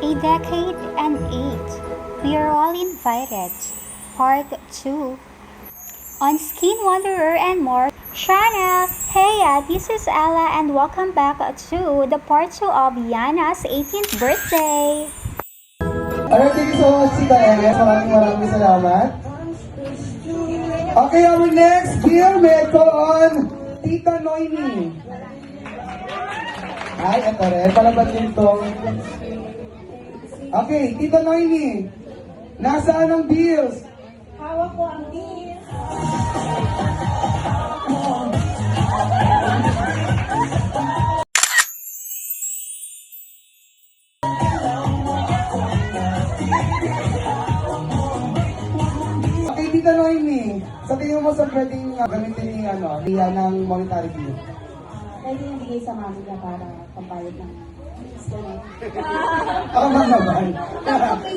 A Decade and Eight. We are all invited. Part 2. On Skin Wanderer and more. Shana, hey, this is Ella and welcome back to the part 2 of Yana's 18th birthday. Alright, thank you so much, Tita Elias. Maraming salamat. Okay, our next deal may call on Tita Noemi. Ay, ito rin. Palaban din tong. Okay, Tita Noemi. Nasaan ang bills? Hawak ko ang bills. Okay, Tita Noemi. Sa tingin mo sa pwedeng gamitin ni Ria ng monetary bill? Pwede yung bigay sa mami ka para pambayad ng Tama naman.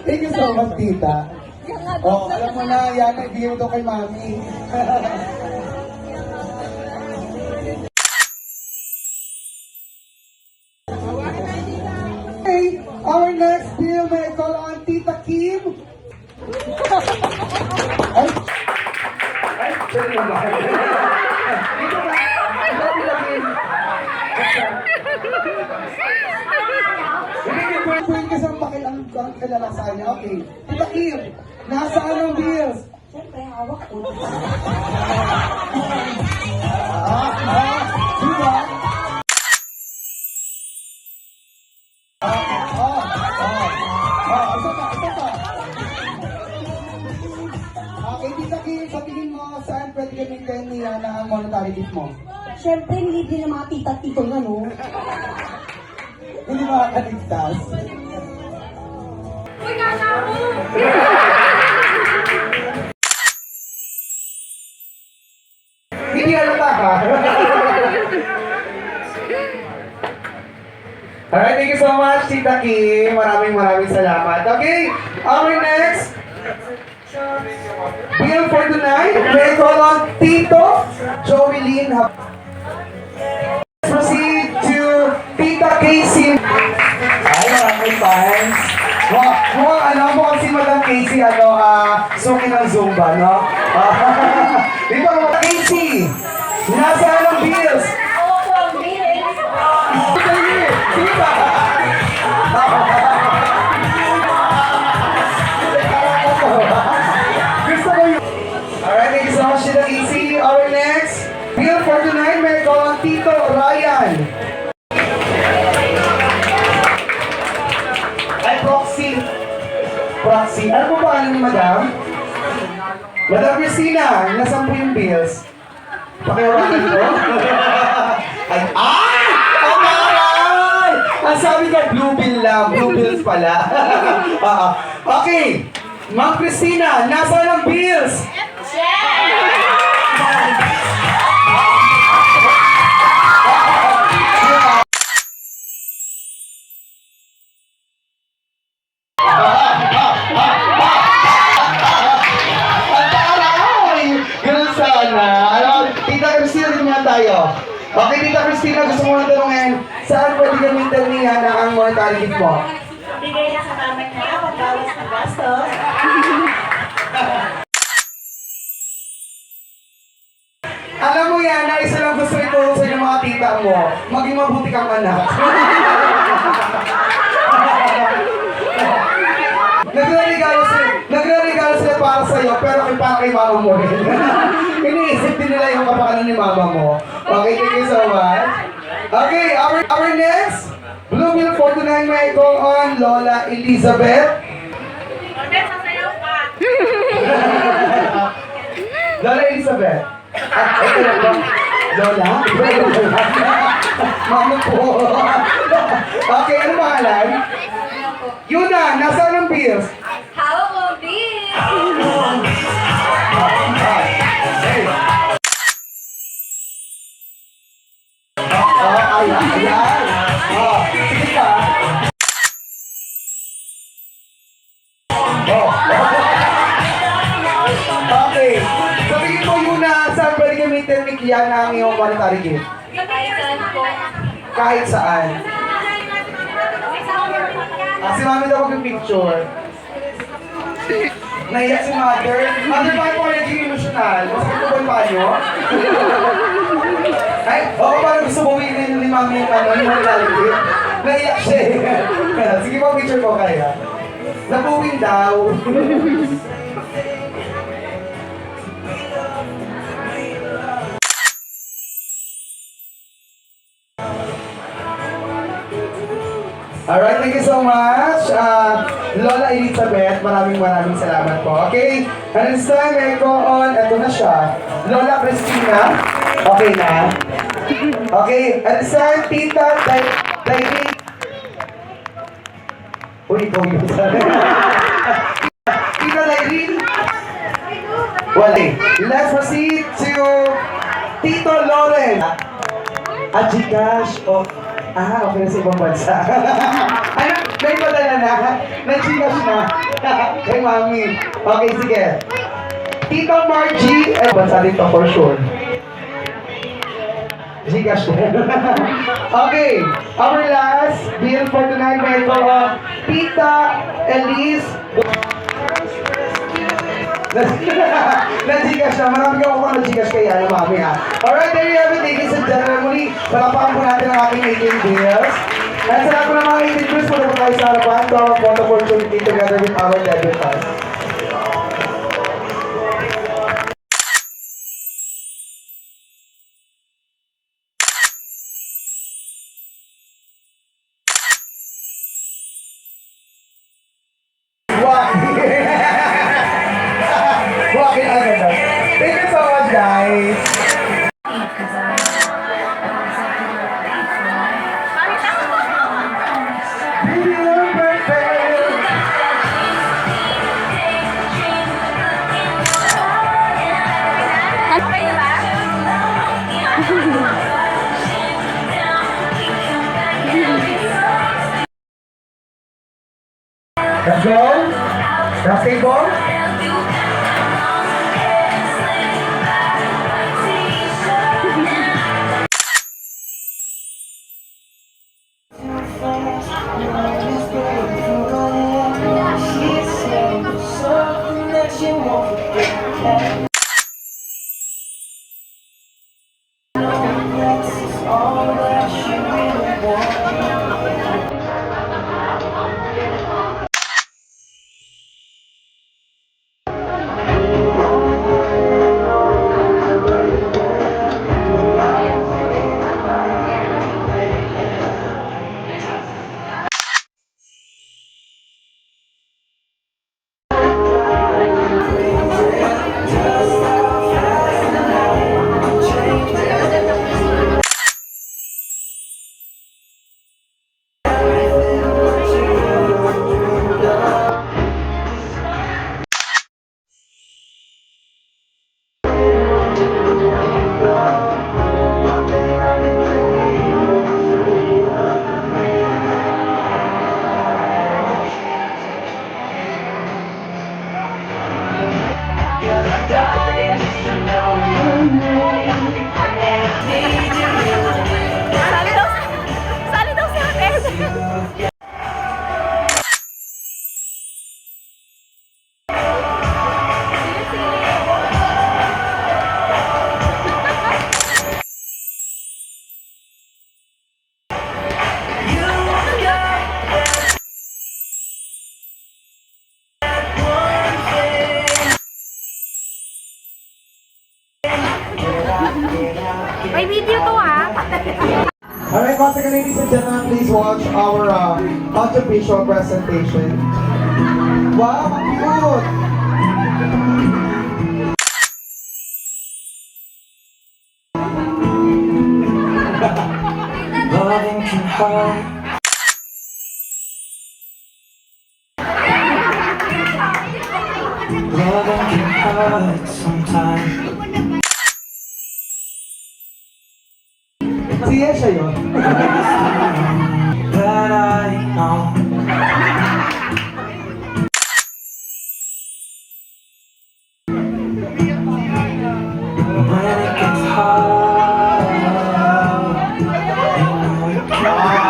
Thank you so much, Tita. Oh, alam mo na, Yana, ibigay mo ito kay Mami. Okay, our next deal may call on Tita Kim. Ay, sorry naman. Dito ba? Tita Kim. Pwede ka sa bakil ang kilala sa kanya. Okay. Tita Kim, nasaan ang bills? Siyempre, hawak ko. Diba? Isa pa. Okay, Tita Kim, sa tingin mo, saan pwede gamitin niya na ang monetary gift mo? Siyempre, nilid ng mga tita-tito na, no? Hindi makakaligtas. Uy, kasa mo! Hindi halata ka. Alright, thank you so much, Tita Kim. Maraming salamat. Okay, our next bill for tonight, may call on Tito Joey Lynn. Proceed to Tita Casey. Ay, maraming fans. Mukhang si Madam Casey, suki ng Zumba, no? Di ba, Madam Casey? Nasaan ang bills? Hawak ko ang bills. Sige ba? Gusto ko yun. Alright, thank you so much, Tita Casey. Our next bill for tonight may call on Tito Ryan. Ay, Proxy. Ano po ba ano ni Madam? Madam Christina, nasan po yung bills? Pakihawakan ko? Ay, ang maral! Ang sabi ka, blue bill lang. Blue bills pala. Okay. Ma'am Christina, nasaan ang bills? Ganun sana. Tita Christina, dito muna tayo. Okay, Tita Christina, gusto mo na tanongin, saan pwede gamitin niya na ang monetary gift mo? Bigay na sa mami niya, pagbawas ng gastos. Alam mo yan, na isa lang gusto itulong sa inyong mga tita mo, maging mabuti kang anak. Nagre-regalo sila para sa'yo, pero para kay mama mo rin. Iniisip din nila yung kapakanan ni mama mo. Okay, thank you so much. Okay, our next blue bill for tonight may go on Lola Elizabeth. Lola Elizabeth. Ito na ba? Lola? Mama po. Okay, ano pangalan? Yun na, nasaan ang bills? Hawak ko ang bills. Ayan. Sige ka. Okay. So, tingin mo yun na saan pwede gamitin ni Kiana ang iyong monetary gift? Kahit saan po. Kahit saan. Si mami daw mag-picture. Naiyak si mother. Mother, bakit po kayo naging emotional? Masakit po ba yung paa nyo? Ay, oo, parang gusto buwiin ni mami yung yung reality. Naiyak siya eh. Sige po, picture po kayo. Nabuwing daw. Alright, thank you so much. Lola Elizabeth, maraming salamat po. Okay, and this time I go on, eto na siya. Lola Christina, okay na. Okay, and this time, Tita David. Uy, ikaw yun. Tita David. Wala. Let's proceed to Tito Loren. Ajikash of... okay na sa ibang bansa. Ano? May padala na? Nag-Gcash na? Kay mami. Okay, sige. Tito Margie. Bansa dito for sure. Gcash na. Okay. Our last bill for tonight may go on Tita Elise. Na-Gcash na. Marami ka ako na-Gcash kaya na mami ha. Alright, there you have it, ladies and gentlemen. Muli, palapakan po natin ang ating 18 bills. At sa lahat po ng mga 18 bills, muna po tayo sa harapan to our photo opportunity together with our debutants. Walking agad. Thank you so much, guys. Baby, you're perfect. Let's go. Last table. May video to ha. Alright, once again, ladies and gentlemen, please watch our audiovisual presentation. Wow, cute! Loving can hurt. Loving can hurt sometimes. Siya siya yun. That I know. When it gets hard, you know you can't.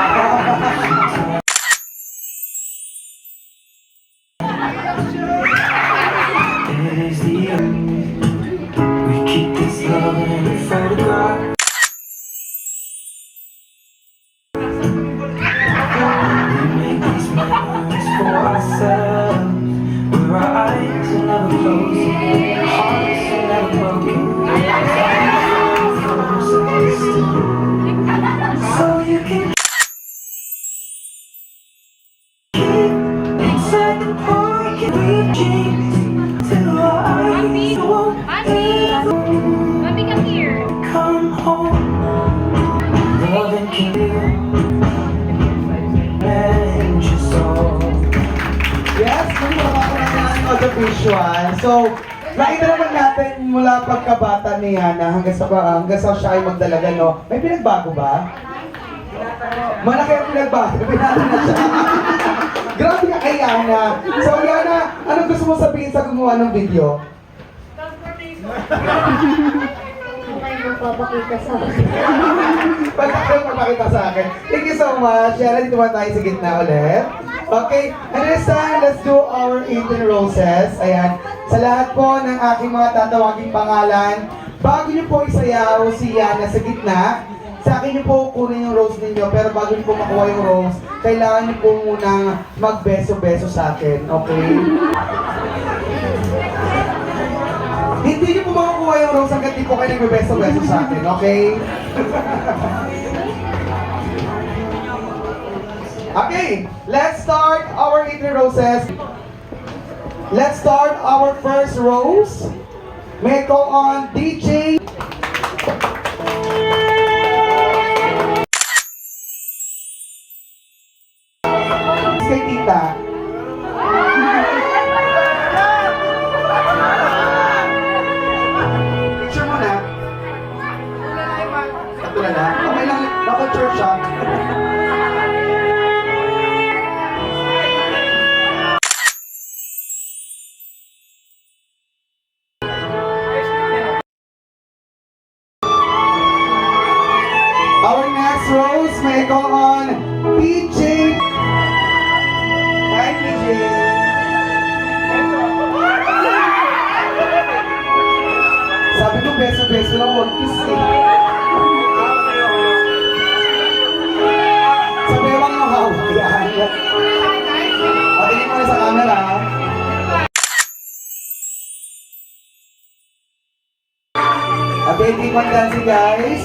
reaching till I won't ever Mommy, come here. come home. Loving you, and your soul. Yes, kung makakarating ang audiovisual. So, nakita naman natin mula pagkabata ni Yana hanggang sa siya ay magdalaga, no? May pinagbago ba? Malaki ang pinagbago. Pinalo na siya. Grabe ka kay Yana. So, Yana, anong gusto mo sabihin sa gumawa ng video? Kung magpapakita sa akin. Pagkakaroon papakita sa akin. Thank you so much. Yana, dito ba tayo sa gitna ulit? Okay, and this time, let's do our 18 roses. Ayan. Sa lahat po ng aking mga tatawaging pangalan, bago niyo po isayaw si Yana sa gitna, sa akin niyo po kunin yung rose ninyo, pero bago niyo po makuha yung rose, kailangan niyo po munang magbeso-beso sa akin, okay? Hindi niyo po makukuha yung rose hanggang di po kayo nagbebeso-beso sa akin, okay? Okay, let's start our 18 roses. Let's start our first rose. May go on DJ. Kay tita. Picture mo na. Ito na na. Okay lang. Naka-church siya. Our next rose may go on PJ. Hi, PJ. Sabi ko, beso-beso lang, huwag kiss eh. Sabi mo lang yung hawak. Yan. Patingin mo na sa camera. Okay, keep on dancing, guys.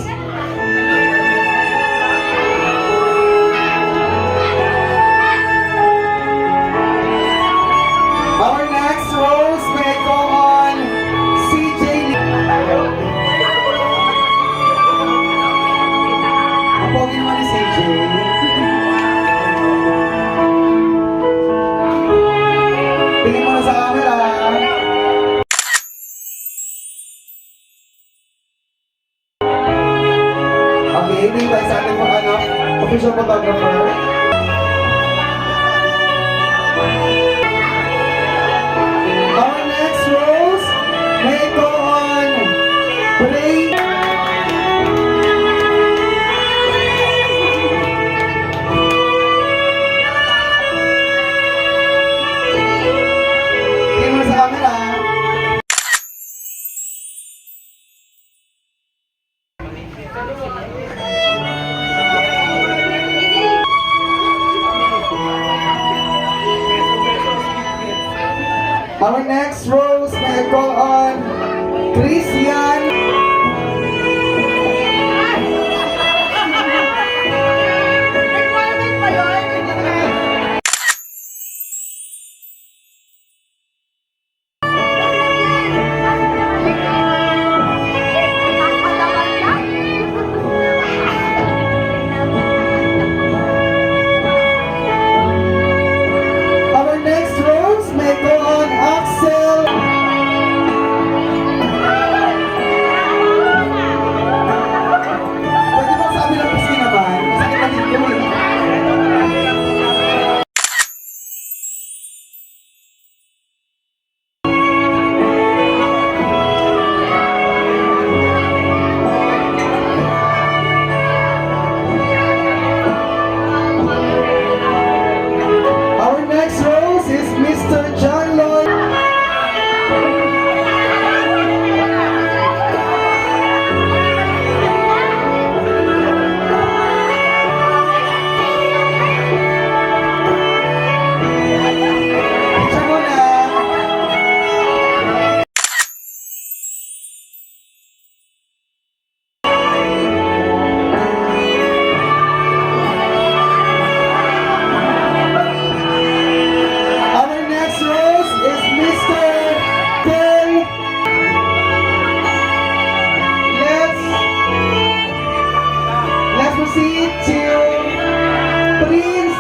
Our next rose may go on CJ. Ang pogi naman ni CJ. Tingin mo na sa camera. Okay, hindi tayo sa ating official photographer. Our next rose may go on play. Tingin mo sa camera. Our next rose may go on Christian. Our next rose may go on Axel. Prince.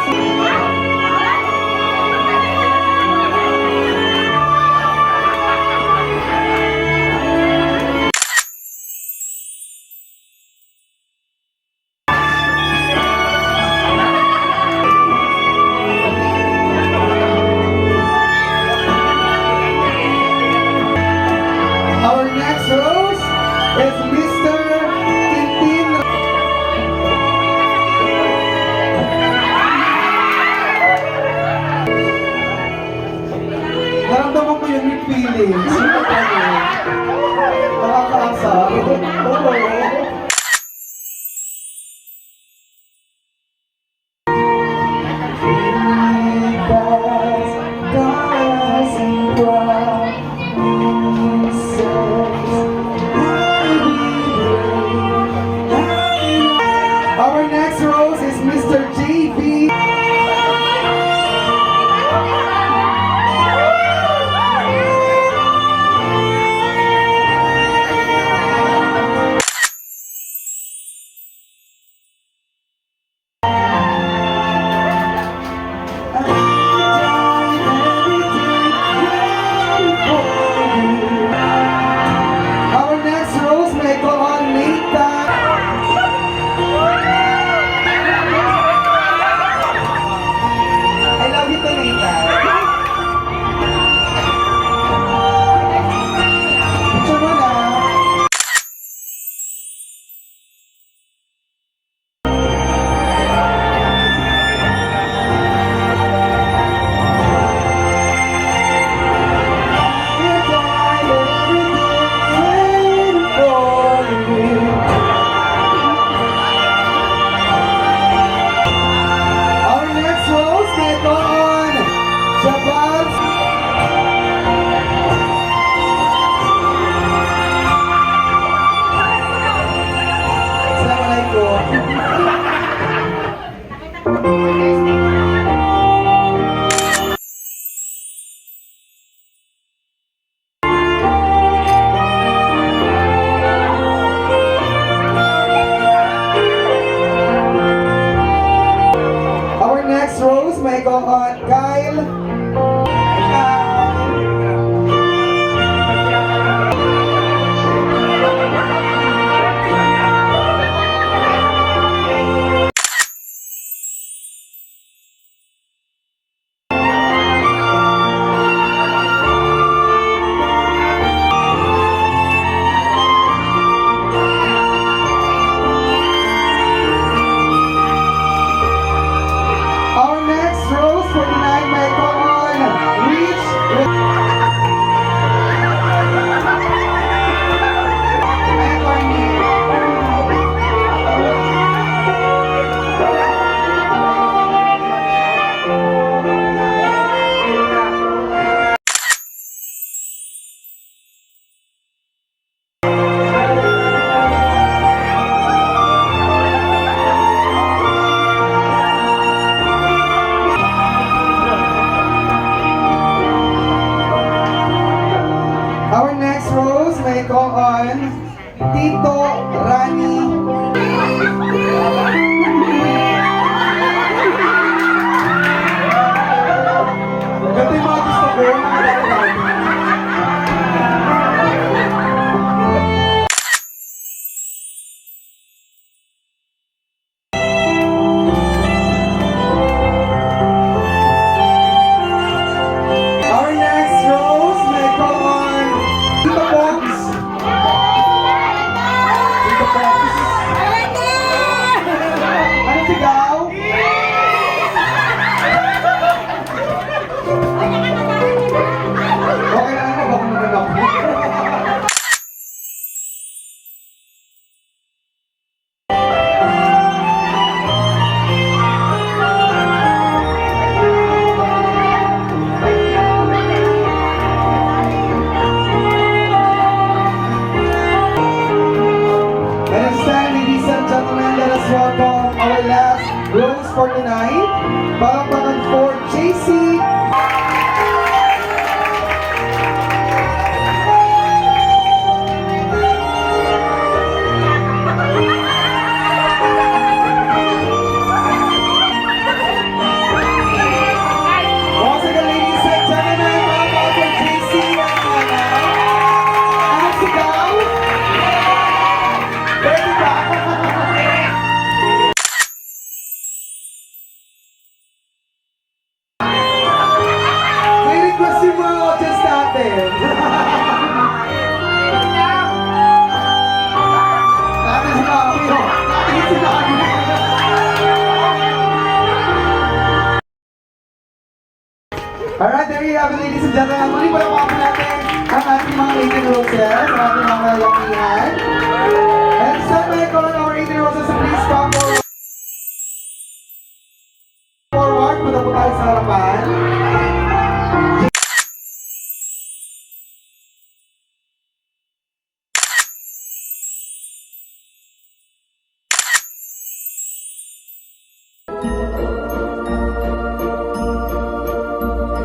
Our next rose is Mr. Tintin. Naramdaman ko yun yung feelings. Sino pa yun? Nakakaasar. Oo. Our next rose is Mr. JB. Our next rose may go on Nathan. I love you to Nathan. Picture mo na. Our next rose may go on Jabal. Assalamualaikum. Our next rose may go on Kyle. Our next rose for tonight may go on Rich. And Barney. Our next rose may go on Tito Rani. Ganito yung mga gusto ko, mga dati. Our next rose may go on Tito Box. Tito Box. Ano sigaw? Okay na ano, baka naman ako. And instead, ladies and gentlemen, let us welcome our last rose for tonight. Palakpakan for JC. Diyan na lang. Muli pala po natin ang ating mga Asian Roses, ang ating